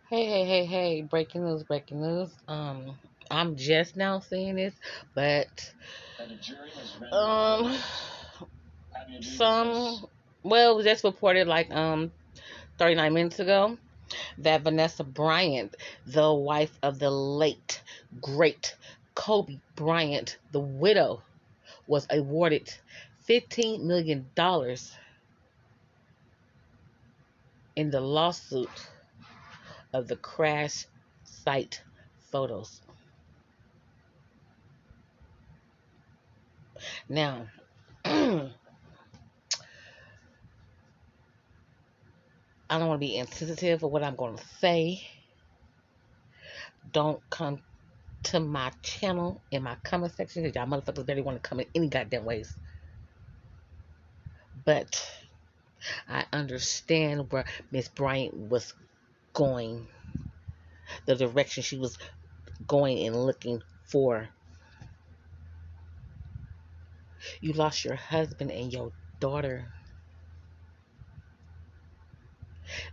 Hey, breaking news. I'm just now seeing this, but um, some, well, it was just reported like 39 minutes ago that Vanessa Bryant, the wife of the late great Kobe Bryant, the widow, was awarded $15 million in the lawsuit of the crash site photos. Now, I don't want to be insensitive of what I'm going to say. Don't come to my channel in my comment section because y'all motherfuckers barely want to come in any goddamn ways. But I understand where Miss Bryant was going, the direction she was going and looking for. You lost your husband and your daughter.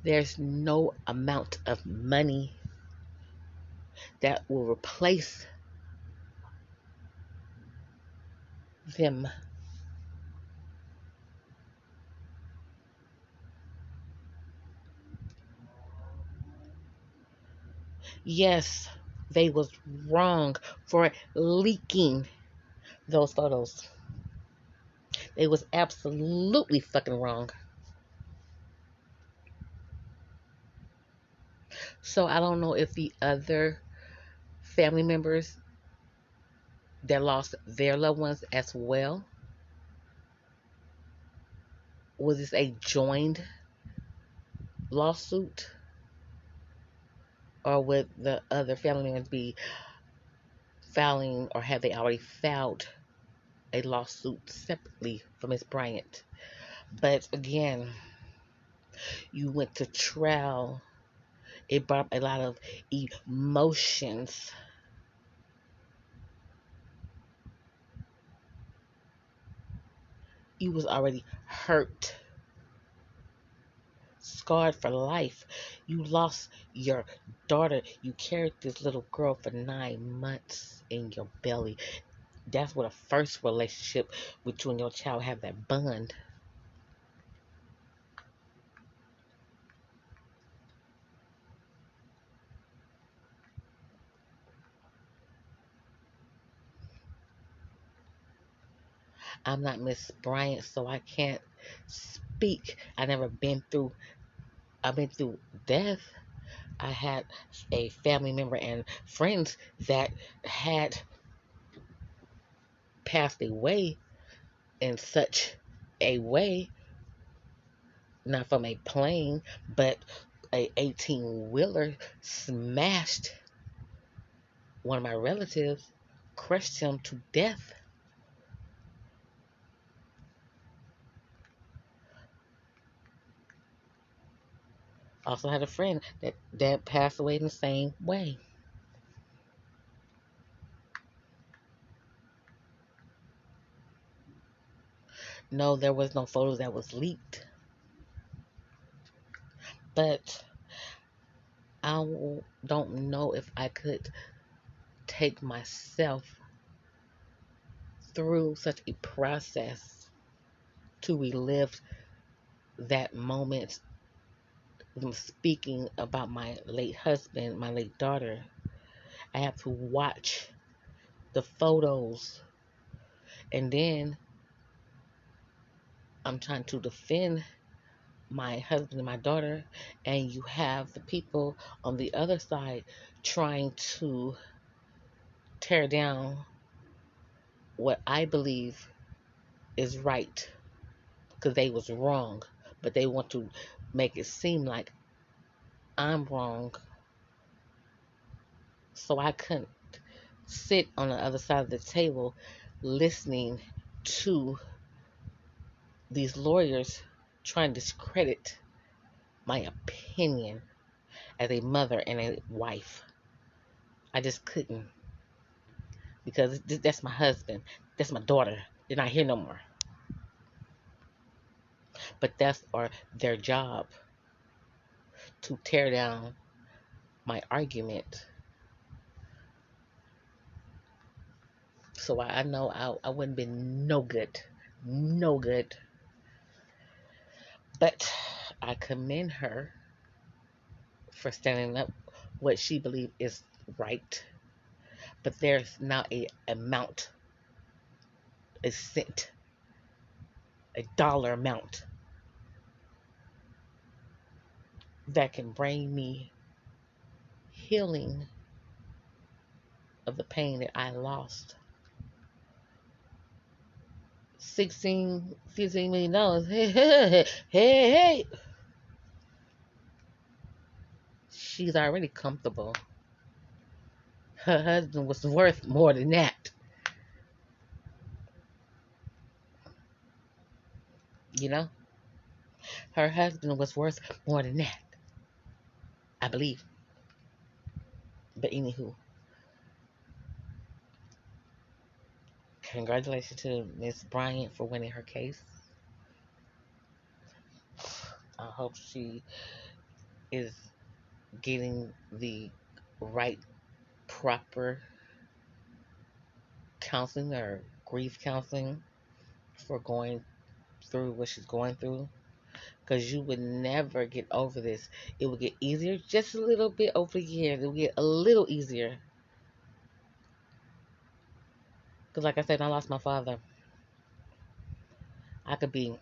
There's no amount of money that will replace them. Yes, they was wrong for leaking those photos. They was absolutely fucking wrong. So I don't know if the other family members that lost their loved ones as well, was this a joined lawsuit, or would the other family members be filing, or have they already filed a lawsuit separately for Miss Bryant? But again, you went to trial. It brought up a lot of emotions. You was already hurt, scarred for life. You lost your daughter. You carried this little girl for 9 months in your belly. That's what a first relationship with you and your child have, that bond. I'm not Miss Bryant, so I can't speak. I've been through death. I had a family member and friends that had passed away in such a way, not from a plane, but a 18 wheeler smashed one of my relatives, crushed him to death. Also had a friend that passed away in the same way. No, there was no photos that was leaked, but don't know if I could take myself through such a process to relive that moment. Them speaking about my late husband, my late daughter. I have to watch the photos, and then I'm trying to defend my husband and my daughter, and you have the people on the other side trying to tear down what I believe is right, because they was wrong, but they want to make it seem like I'm wrong. So I couldn't sit on the other side of the table listening to these lawyers trying to discredit my opinion as a mother and a wife. I just couldn't, because that's my husband, that's my daughter. They're not here no more. But that's their job, to tear down my argument. So I know I wouldn't been no good. No good. But I commend her for standing up what she believed is right. But there's now a amount, a cent, a dollar amount that can bring me healing of the pain that I lost. 15 million dollars. Hey, hey, hey, hey. She's already comfortable. Her husband was worth more than that. You know? Her husband was worth more than that. I believe. But anywho, congratulations to Miss Bryant for winning her case. I hope she is getting the right, proper counseling or grief counseling for going through what she's going through. Because you would never get over this. It will get easier just a little bit over years. It will get a little easier. Because, like I said, I lost my father. I could be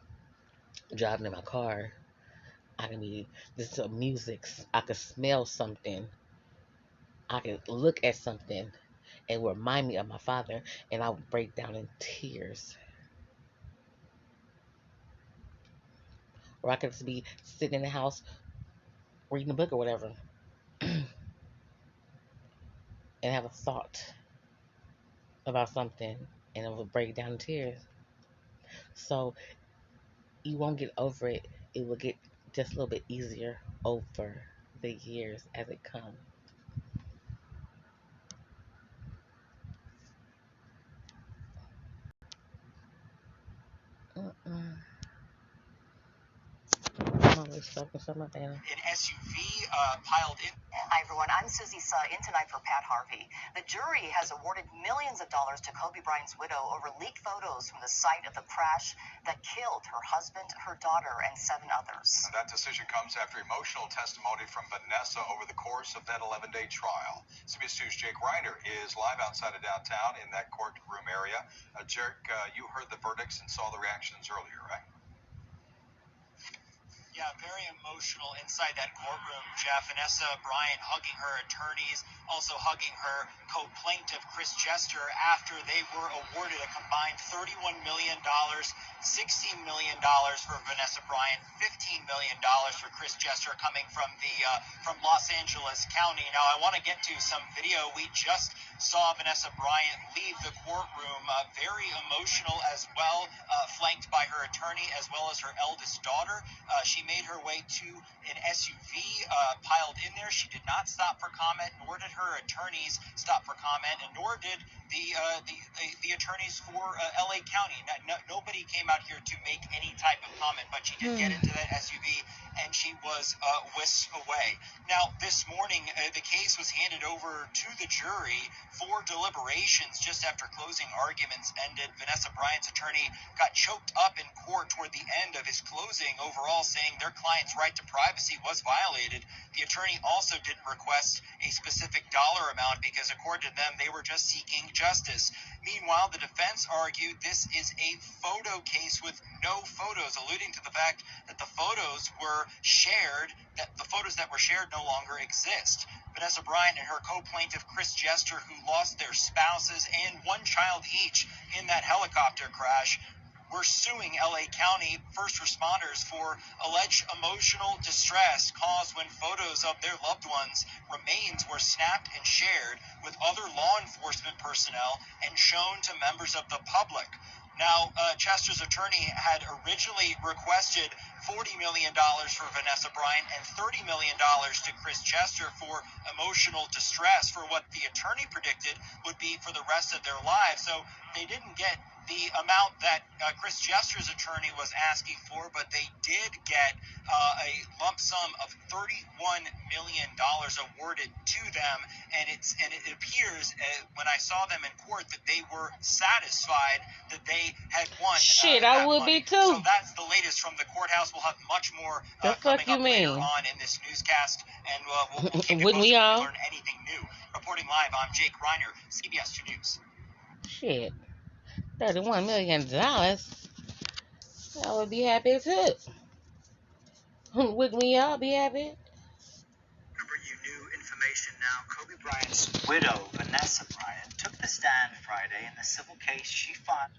driving in my car. I could be listening to music. I could smell something. I could look at something and remind me of my father, and I would break down in tears. Or I could just be sitting in the house reading a book or whatever and have a thought about something and it would break down in tears. So you won't get over it. It will get just a little bit easier over the years as it comes. I'm always talking so much, Anna. An SUV piled in. Hi, everyone. I'm Susie in tonight for Pat Harvey. The jury has awarded millions of dollars to Kobe Bryant's widow over leaked photos from the site of the crash that killed her husband, her daughter, and 7 others. That decision comes after emotional testimony from Vanessa over the course of that 11-day trial. CBS 2's Jake Reiner is live outside of downtown in that courtroom area. Jake, you heard the verdicts and saw the reactions earlier, right? Yeah, very emotional inside that courtroom, Jeff. Vanessa Bryant hugging her attorneys, also hugging her co-plaintiff, Chris Jester, after they were awarded a combined $31 million, $16 million for Vanessa Bryant, $15 million for Chris Jester coming from from Los Angeles County. Now, I want to get to some video. We just saw Vanessa Bryant leave the courtroom, very emotional as well, flanked by her attorney as well as her eldest daughter. She made her way to an SUV piled in there. She did not stop for comment, nor did her attorneys stop for comment, and nor did the attorneys for LA County. Nobody came out here to make any type of comment, but she did get into that SUV and she was whisked away. Now, this morning, the case was handed over to the jury for deliberations just after closing arguments ended. Vanessa Bryant's attorney got choked up in court toward the end of his closing, overall saying their client's right to privacy was violated. The attorney also didn't request a specific dollar amount because, according to them, they were just seeking justice. Meanwhile, the defense argued this is a photo case with no photos, alluding to the fact that the photos were shared, that the photos that were shared no longer exist. Vanessa Bryant and her co-plaintiff Chris Jester, who lost their spouses and 1 child each in that helicopter crash, were suing LA County first responders for alleged emotional distress caused when photos of their loved ones' remains were snapped and shared with other law enforcement personnel and shown to members of the public. Now, Chester's attorney had originally requested $40 million for Vanessa Bryant and $30 million to Chris Chester for emotional distress for what the attorney predicted would be for the rest of their lives. So they didn't get the amount that Chris Jester's attorney was asking for, but they did get a lump sum of $31 million awarded to them, and it appears when I saw them in court that they were satisfied that they had won Shit, I that would money. be too. So that's the latest from the courthouse. We'll have much more The fuck coming you up later mean? on in this newscast, and we'll keep you Wouldn't we posted when we all? learn anything new. Reporting live, I'm Jake Reiner, CBS 2 News. Shit, $31 million. I would be happy too. Wouldn't we all be happy? You new information now. Kobe Bryant's widow, Vanessa Bryant, took the stand Friday in the civil case she filed.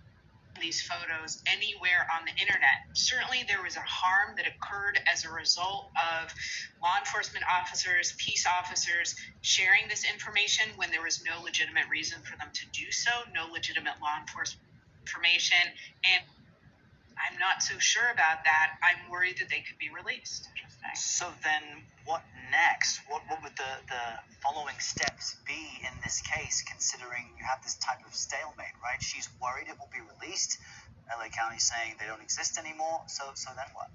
These photos anywhere on the internet. Certainly there was a harm that occurred as a result of law enforcement officers, peace officers sharing this information when there was no legitimate reason for them to do so, no legitimate law enforcement information, and I'm not so sure about that. I'm worried that they could be released. Interesting. So then what next? What would the following steps be in this case, considering you have this type of stalemate, right? She's worried it will be released. LA County saying they don't exist anymore. So then what?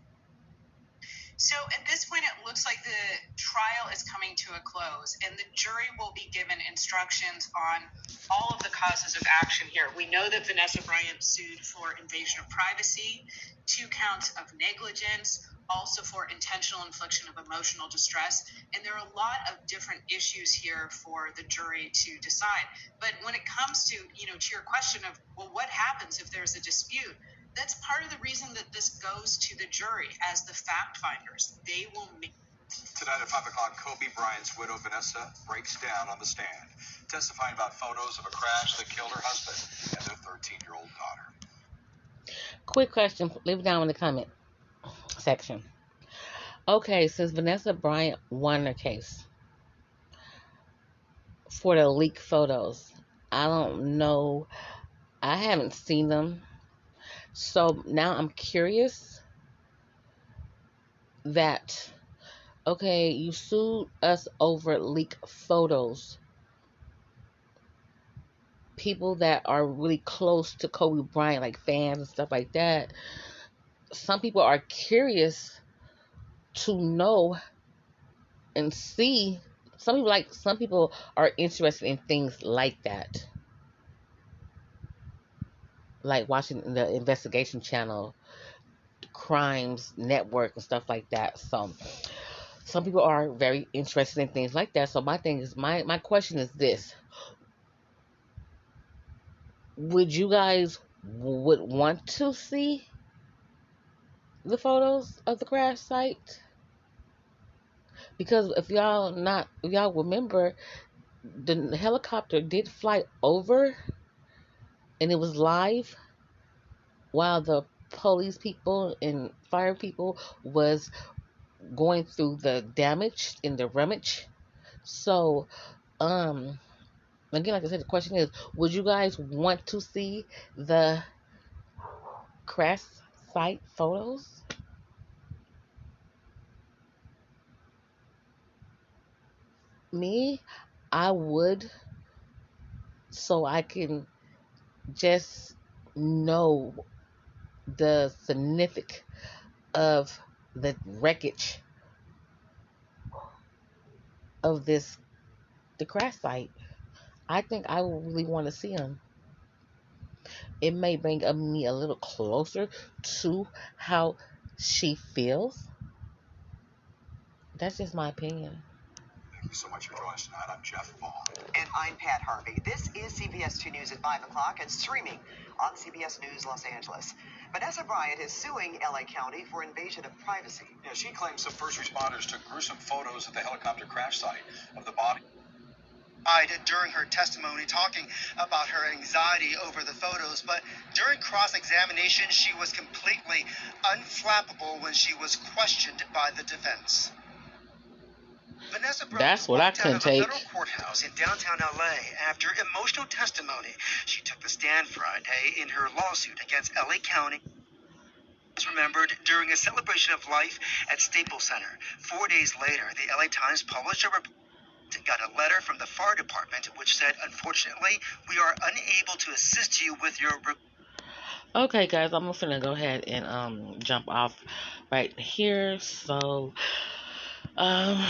So at this point, it looks like the trial is coming to a close, and the jury will be given instructions on all of the causes of action here. We know that Vanessa Bryant sued for invasion of privacy, 2 counts of negligence, also for intentional infliction of emotional distress, and there are a lot of different issues here for the jury to decide. But when it comes to, to your question of, well, what happens if there's a dispute? That's part of the reason that this goes to the jury as the fact finders. They will make. Tonight at 5 o'clock, Kobe Bryant's widow, Vanessa, breaks down on the stand, testifying about photos of a crash that killed her husband and their 13-year-old daughter. Quick question. Leave it down in the comment section. Okay, since Vanessa Bryant won her case for the leaked photos, I don't know. I haven't seen them. So now I'm curious that, okay, you sued us over leaked photos. People that are really close to Kobe Bryant, like fans and stuff like that, some people are curious to know and see. Some people are interested in things like that, like watching the investigation channel, crimes network and stuff like that. So some people are very interested in things like that. So my question is this: would you guys would want to see the photos of the crash site? Because if y'all remember, the helicopter did fly over and it was live while the police people and fire people was going through the damage in the rummage. So, again, like I said, the question is, would you guys want to see the crash site photos? Me, I would, so I can just know the significance of the wreckage of the crash site. I think I would really want to see them. It may bring me a little closer to how she feels. That's just my opinion. Thank you so much for joining us tonight. I'm Jeff Vaughn. And I'm Pat Harvey. This is CBS 2 News at 5 o'clock and streaming on CBS News Los Angeles. Vanessa Bryant is suing LA County for invasion of privacy. Yeah, she claims some first responders took gruesome photos of the helicopter crash site of the body. During her testimony, talking about her anxiety over the photos, but during cross-examination, she was completely unflappable when she was questioned by the defense. Vanessa Bryant That's what I walked out couldn't of a take. federal courthouse in downtown LA after emotional testimony. She took the stand Friday in her lawsuit against LA County. Was remembered during a celebration of life at Staples Center. 4 days later, the LA Times published a report. Got a letter from the fire department which said, unfortunately, we are unable to assist you with your Okay, guys, I'm finna go ahead and jump off right here. So, um,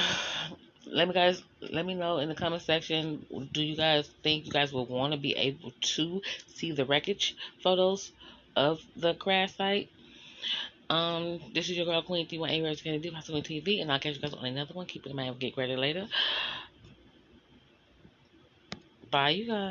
let me know in the comment section. Do you guys think you guys will want to be able to see the wreckage photos of the crash site? This is your girl Queen D1A Rose Kennedy, Queen TV, and I'll catch you guys on another one. Keep it in mind, get ready later. Bye, you guys.